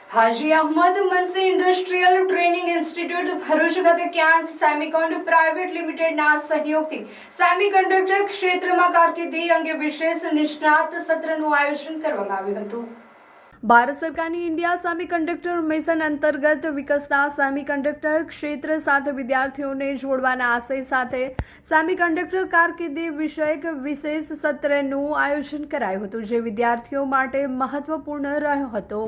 હાજી Ahmad Mansi industrial training institute Bharuch ખાતે ક્યાંસ સેમિકોન્ડ પ્રાઇવેટ લિમિટેડના સહયોગથી સેમિકન્ડક્ટર ક્ષેત્રમાં કારકિર્દી અંગે વિશેષ નિષ્ણાત સત્રનું આયોજન કરવામાં આવ્યું હતું। ભારત સરકારની ઇન્ડિયા સેમિકન્ડક્ટર મિશન અંતર્ગત વિકસતા સેમિકન્ડક્ટર ક્ષેત્ર સાથે વિદ્યાર્થીઓને જોડવાના આશય સાથે સેમિકન્ડક્ટર કારકિર્દી વિષયક વિશેષ સત્રનું આયોજન કરાયું હતું, જે વિદ્યાર્થીઓ માટે મહત્વપૂર્ણ રહ્યો હતો।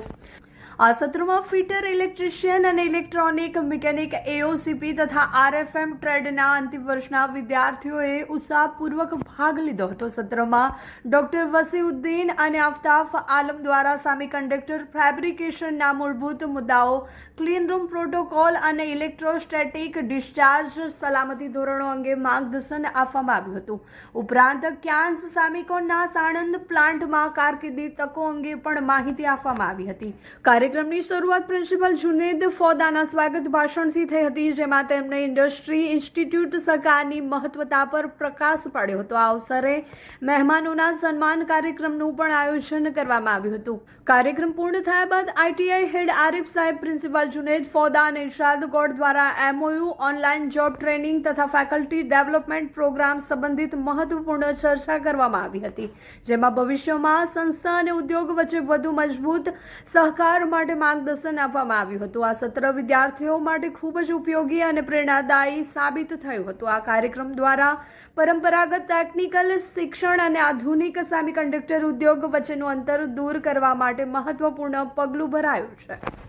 આ સત્રમાં ફિટર, ઇલેક્ટ્રિશિયન અને ઇલેક્ટ્રોનિક મિકેનિક, એઓસીપી તથા આરએફએમ ટ્રેડના અંતિમ વર્ષના વિદ્યાર્થીઓએ ઉત્સાહપૂર્વક ભાગ લીધો હતો। સત્રમાં ડોક્ટર વસીઉદ્દીન અને આફતાબ આલમ દ્વારા સેમિકન્ડક્ટર ફેબ્રિકેશનના મૂળભૂત મુદ્દાઓ, ક્લીન રૂમ પ્રોટોકોલ અને ઇલેક્ટ્રોસ્ટેટિક ડિસ્ચાર્જ સલામતી ધોરણો અંગે માર્ગદર્શન આપવામાં આવ્યું હતું। ઉપરાંત ક્યાંસ સેમિકોનના સાણંદ પ્લાન્ટમાં કારકિર્દી તકો અંગે પણ માહિતી આપવામાં આવી હતી। કાર્યક્રમની શરૂઆત પ્રિન્સિપલ જુનેદ ફોદાના સ્વાગત ભાષણથી થઈ હતી, જેમાં તેમણે ઇન્ડસ્ટ્રી ઇન્સ્ટિટ્યૂટ સરકારની મહત્વતા પર પ્રકાશ પાડ્યો હતો। આ અવસરે મહેમાનોના સન્માન કાર્યક્રમનું પણ આયોજન કરવામાં આવ્યું હતું। કાર્યક્રમ પૂર્ણ થયા બાદ આઈટીઆઈ હેડ આરિફ સાહેબ, પ્રિન્સિપલ જુનેદ ફોદા અને ઇરશાદ ગોડ દ્વારા એમઓયુ, ઓનલાઈન જોબ ટ્રેનિંગ તથા ફેકલ્ટી ડેવલપમેન્ટ પ્રોગ્રામ સંબંધિત મહત્વપૂર્ણ ચર્ચા કરવામાં આવી હતી, જેમાં ભવિષ્યમાં સંસ્થા અને ઉદ્યોગ વચ્ચે વધુ મજબૂત સહકાર માટે માર્ગદર્શન આપવામાં આવ્યું હતું। આ સત્ર વિદ્યાર્થીઓ માટે ખૂબ જ ઉપયોગી અને પ્રેરણાદાયી સાબિત થયું હતું। આ કાર્યક્રમ દ્વારા પરંપરાગત ટેકનિકલ શિક્ષણ અને આધુનિક સેમિકન્ડક્ટર ઉદ્યોગ વચ્ચેનું અંતર દૂર કરવા માટે મહત્વપૂર્ણ પગલું ભરાયું છે।